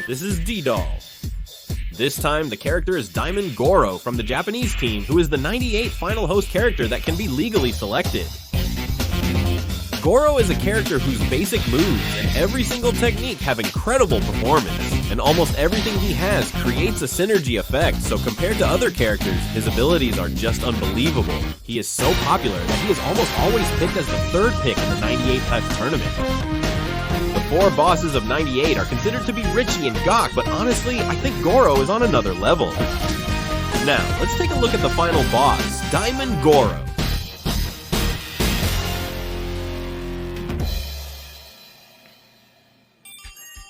This is D-Doll. This time, the character is Daimon Goro from the Japanese team, who is the 98 final host character that can be legally selected. Goro is a character whose basic moves and every single technique have incredible performance, and almost everything he has creates a synergy effect, so compared to other characters, his abilities are just unbelievable. He is so popular that he is almost always picked as the third pick in the 98 type tournament. The 4 bosses of 98 are considered to be Richie and Gok, but honestly, I think Goro is on another level. Now, let's take a look at the final boss, Daimon Goro.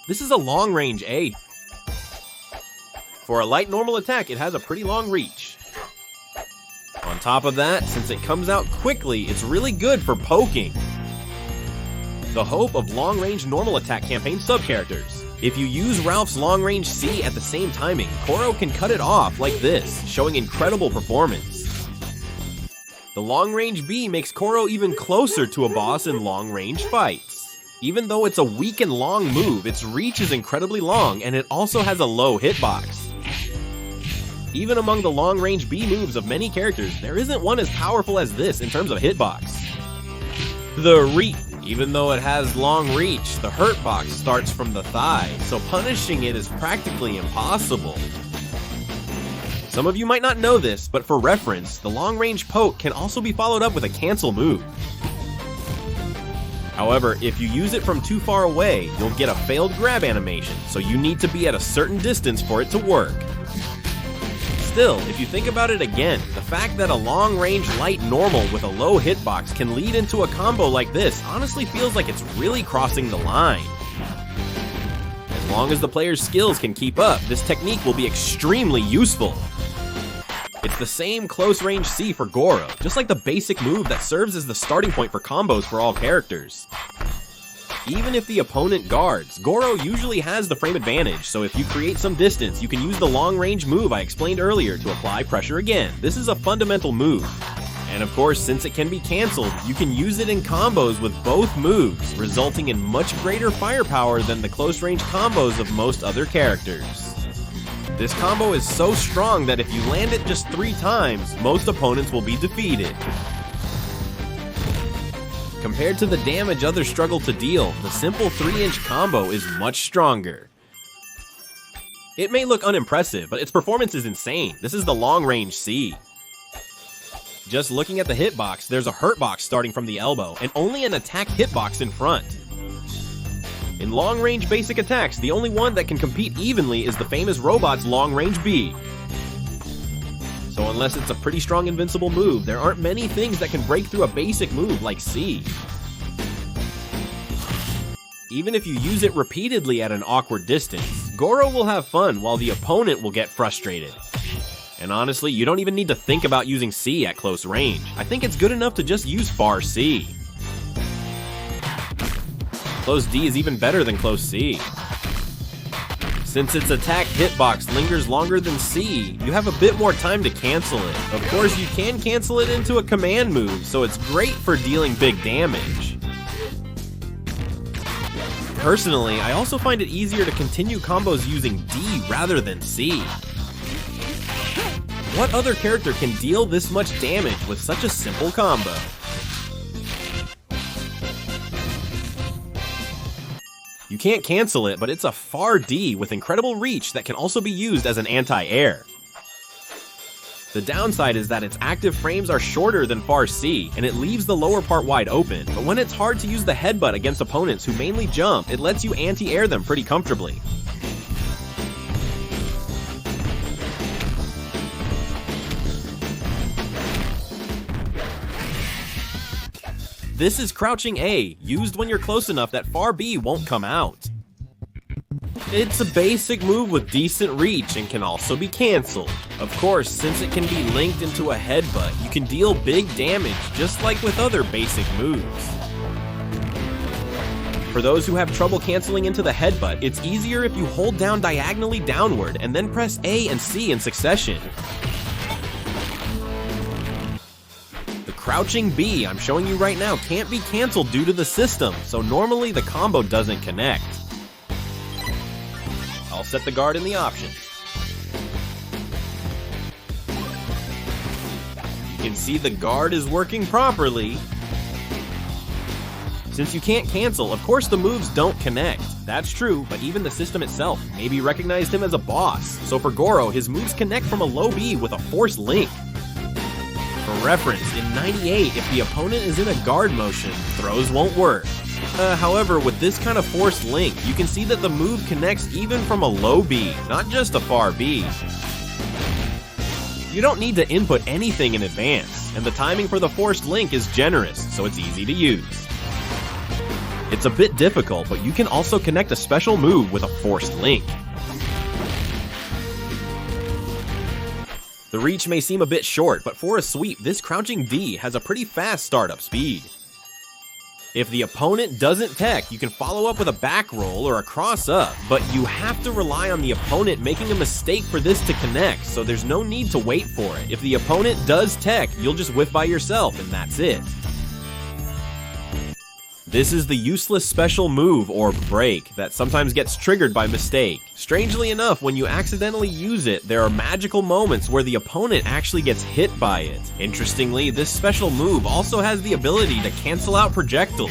This is a long-range A. For a light normal attack, it has a pretty long reach. On top of that, since it comes out quickly, it's really good for poking. The hope of long-range normal attack campaign sub-characters. If you use Ralph's long-range C at the same timing, Goro can cut it off like this, showing incredible performance. The long-range B makes Goro even closer to a boss in long-range fights. Even though it's a weak and long move, its reach is incredibly long, and it also has a low hitbox. Even among the long-range B moves of many characters, there isn't one as powerful as this in terms of hitbox. The reach. Even though it has long reach, the hurt box starts from the thigh, so punishing it is practically impossible. Some of you might not know this, but for reference, the long-range poke can also be followed up with a cancel move. However, if you use it from too far away, you'll get a failed grab animation, so you need to be at a certain distance for it to work. Still, if you think about it again, the fact that a long-range light normal with a low hitbox can lead into a combo like this honestly feels like it's really crossing the line. As long as the player's skills can keep up, this technique will be extremely useful. It's the same close-range C for Goro, just like the basic move that serves as the starting point for combos for all characters. Even if the opponent guards, Goro usually has the frame advantage, so if you create some distance, you can use the long-range move I explained earlier to apply pressure again. This is a fundamental move. And of course, since it can be cancelled, you can use it in combos with both moves, resulting in much greater firepower than the close-range combos of most other characters. This combo is so strong that if you land it just 3 times, most opponents will be defeated. Compared to the damage others struggle to deal, the simple 3-inch combo is much stronger. It may look unimpressive, but its performance is insane. This is the long-range C. Just looking at the hitbox, there's a hurt box starting from the elbow, and only an attack hitbox in front. In long-range basic attacks, the only one that can compete evenly is the famous robot's long-range B. So unless it's a pretty strong invincible move, there aren't many things that can break through a basic move like C. Even if you use it repeatedly at an awkward distance, Goro will have fun while the opponent will get frustrated. And honestly, you don't even need to think about using C at close range. I think it's good enough to just use bar C. Close D is even better than close C. Since its attack hitbox lingers longer than C, you have a bit more time to cancel it. Of course, you can cancel it into a command move, so it's great for dealing big damage. Personally, I also find it easier to continue combos using D rather than C. What other character can deal this much damage with such a simple combo? You can't cancel it, but it's a far D with incredible reach that can also be used as an anti-air. The downside is that its active frames are shorter than far C, and it leaves the lower part wide open, but when it's hard to use the headbutt against opponents who mainly jump, it lets you anti-air them pretty comfortably. This is crouching A, used when you're close enough that far B won't come out. It's a basic move with decent reach and can also be cancelled. Of course, since it can be linked into a headbutt, you can deal big damage just like with other basic moves. For those who have trouble canceling into the headbutt, it's easier if you hold down diagonally downward and then press A and C in succession. Crouching B I'm showing you right now can't be cancelled due to the system, so normally the combo doesn't connect. I'll set the guard in the options. You can see the guard is working properly. Since you can't cancel, of course the moves don't connect. That's true, but even the system itself maybe recognized him as a boss. So for Goro, his moves connect from a low B with a forced link. For reference, in 98, if the opponent is in a guard motion, throws won't work. However, with this kind of forced link, you can see that the move connects even from a low B, not just a far B. You don't need to input anything in advance, and the timing for the forced link is generous, so it's easy to use. It's a bit difficult, but you can also connect a special move with a forced link. The reach may seem a bit short, but for a sweep, this crouching D has a pretty fast startup speed. If the opponent doesn't tech, you can follow up with a back roll or a cross up, but you have to rely on the opponent making a mistake for this to connect, so there's no need to wait for it. If the opponent does tech, you'll just whiff by yourself, and that's it. This is the useless special move, or break, that sometimes gets triggered by mistake. Strangely enough, when you accidentally use it, there are magical moments where the opponent actually gets hit by it. Interestingly, this special move also has the ability to cancel out projectiles.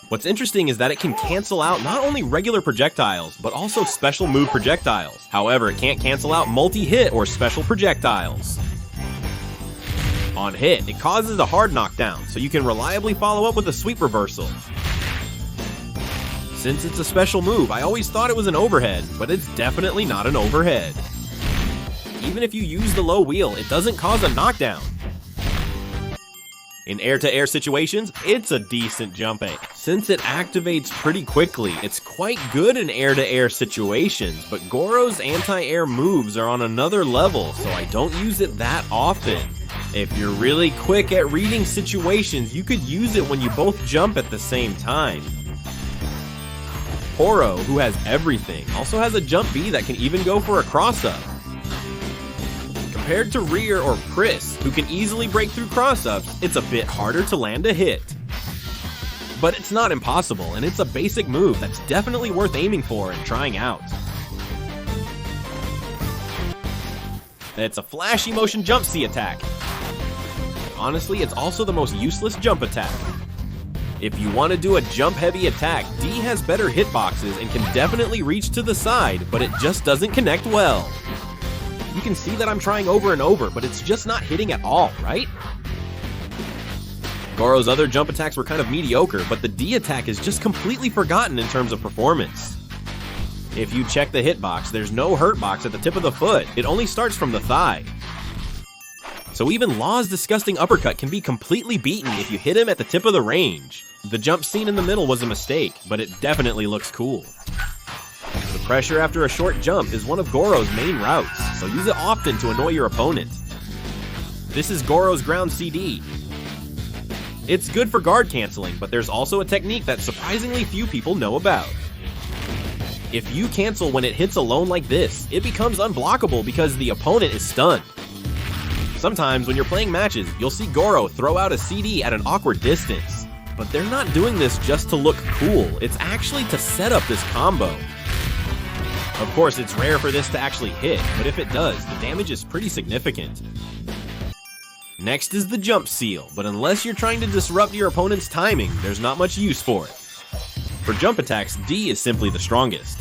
What's interesting is that it can cancel out not only regular projectiles, but also special move projectiles. However, it can't cancel out multi-hit or special projectiles. On hit, it causes a hard knockdown, so you can reliably follow up with a sweep reversal. Since it's a special move, I always thought it was an overhead, but it's definitely not an overhead. Even if you use the low wheel, it doesn't cause a knockdown. In air-to-air situations, it's a decent jump A. Since it activates pretty quickly, it's quite good in air-to-air situations, but Goro's anti-air moves are on another level, so I don't use it that often. If you're really quick at reading situations, you could use it when you both jump at the same time. Goro, who has everything, also has a jump B that can even go for a cross-up. Compared to Rear or Chris, who can easily break through cross-ups, it's a bit harder to land a hit. But it's not impossible, and it's a basic move that's definitely worth aiming for and trying out. It's a flashy motion jump C attack. Honestly, it's also the most useless jump attack. If you want to do a jump-heavy attack, D has better hitboxes and can definitely reach to the side, but it just doesn't connect well. You can see that I'm trying over and over, but it's just not hitting at all, right? Goro's other jump attacks were kind of mediocre, but the D attack is just completely forgotten in terms of performance. If you check the hitbox, there's no hurt box at the tip of the foot. It only starts from the thigh. So even Law's disgusting uppercut can be completely beaten if you hit him at the tip of the range. The jump scene in the middle was a mistake, but it definitely looks cool. The pressure after a short jump is one of Goro's main routes, so use it often to annoy your opponent. This is Goro's ground CD. It's good for guard canceling, but there's also a technique that surprisingly few people know about. If you cancel when it hits alone like this, it becomes unblockable because the opponent is stunned. Sometimes when you're playing matches, you'll see Goro throw out a CD at an awkward distance. But they're not doing this just to look cool, it's actually to set up this combo. Of course, it's rare for this to actually hit, but if it does, the damage is pretty significant. Next is the jump seal, but unless you're trying to disrupt your opponent's timing, there's not much use for it. For jump attacks, D is simply the strongest.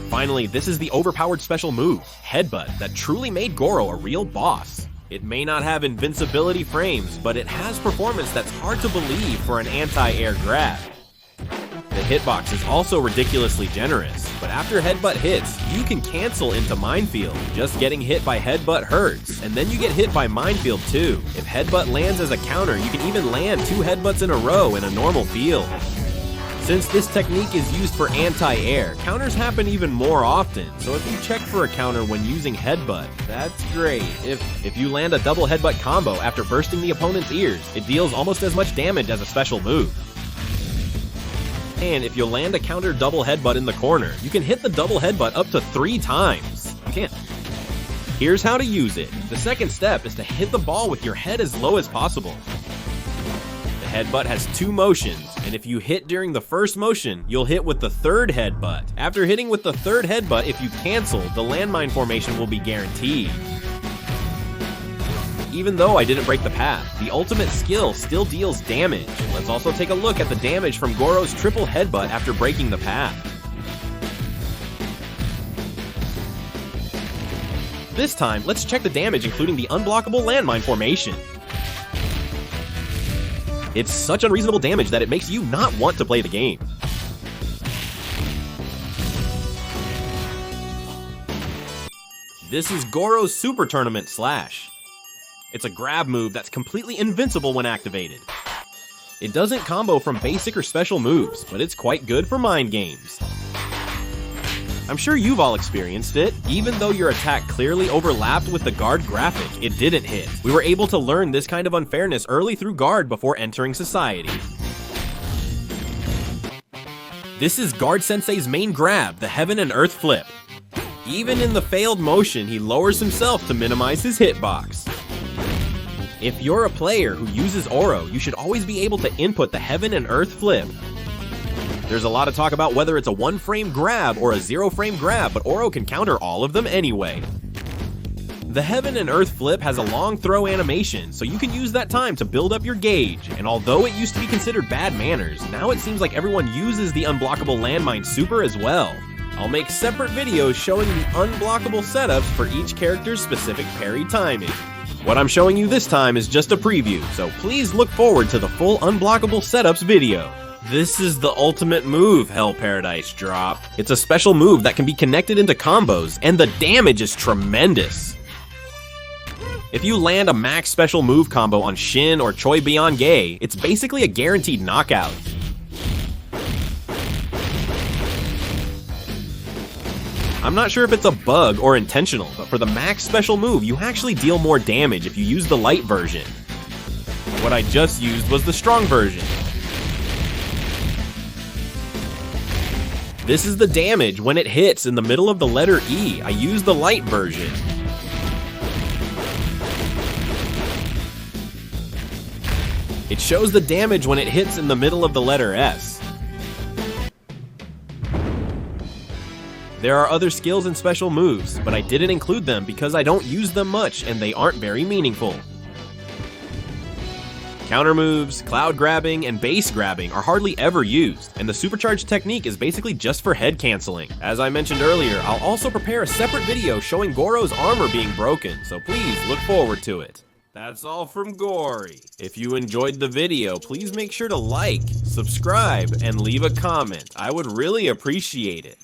Finally, this is the overpowered special move, Headbutt, that truly made Goro a real boss. It may not have invincibility frames, but it has performance that's hard to believe for an anti-air grab. The hitbox is also ridiculously generous, but after Headbutt hits, you can cancel into Minefield. Just getting hit by Headbutt hurts, and then you get hit by Minefield too. If Headbutt lands as a counter, you can even land 2 headbutts in a row in a normal field. Since this technique is used for anti-air, counters happen even more often, so if you check for a counter when using Headbutt, that's great. If you land a double Headbutt combo after bursting the opponent's ears, it deals almost as much damage as a special move. And if you land a counter double Headbutt in the corner, you can hit the double Headbutt up to 3 times. You can't. Here's how to use it. The second step is to hit the ball with your head as low as possible. The headbutt has 2 motions, and if you hit during the first motion, you'll hit with the 3rd headbutt. After hitting with the 3rd headbutt, if you cancel, the landmine formation will be guaranteed. Even though I didn't break the path, the ultimate skill still deals damage. Let's also take a look at the damage from Goro's triple headbutt after breaking the path. This time, let's check the damage including the unblockable landmine formation. It's such unreasonable damage that it makes you not want to play the game. This is Goro's Super Tournament Slash. It's a grab move that's completely invincible when activated. It doesn't combo from basic or special moves, but it's quite good for mind games. I'm sure you've all experienced it. Even though your attack clearly overlapped with the guard graphic, it didn't hit. We were able to learn this kind of unfairness early through guard before entering society. This is Guard Sensei's main grab, the Heaven and Earth Flip. Even in the failed motion, he lowers himself to minimize his hitbox. If you're a player who uses Oro, you should always be able to input the Heaven and Earth Flip. There's a lot of talk about whether it's a 1-frame grab or a 0-frame grab, but Oro can counter all of them anyway. The Heaven and Earth Flip has a long throw animation, so you can use that time to build up your gauge, and although it used to be considered bad manners, now it seems like everyone uses the unblockable landmine super as well. I'll make separate videos showing the unblockable setups for each character's specific parry timing. What I'm showing you this time is just a preview, so please look forward to the full unblockable setups video. This is the ultimate move, Hell Paradise Drop. It's a special move that can be connected into combos, and the damage is tremendous. If you land a max special move combo on Shin or Choi Beyond Gay, it's basically a guaranteed knockout. I'm not sure if it's a bug or intentional, but for the max special move, you actually deal more damage if you use the light version. What I just used was the strong version. This is the damage when it hits in the middle of the letter E. I used the light version. It shows the damage when it hits in the middle of the letter S. There are other skills and special moves, but I didn't include them because I don't use them much and they aren't very meaningful. Counter moves, cloud grabbing, and base grabbing are hardly ever used, and the supercharged technique is basically just for head canceling. As I mentioned earlier, I'll also prepare a separate video showing Goro's armor being broken, so please look forward to it. That's all from Gory. If you enjoyed the video, please make sure to like, subscribe, and leave a comment. I would really appreciate it.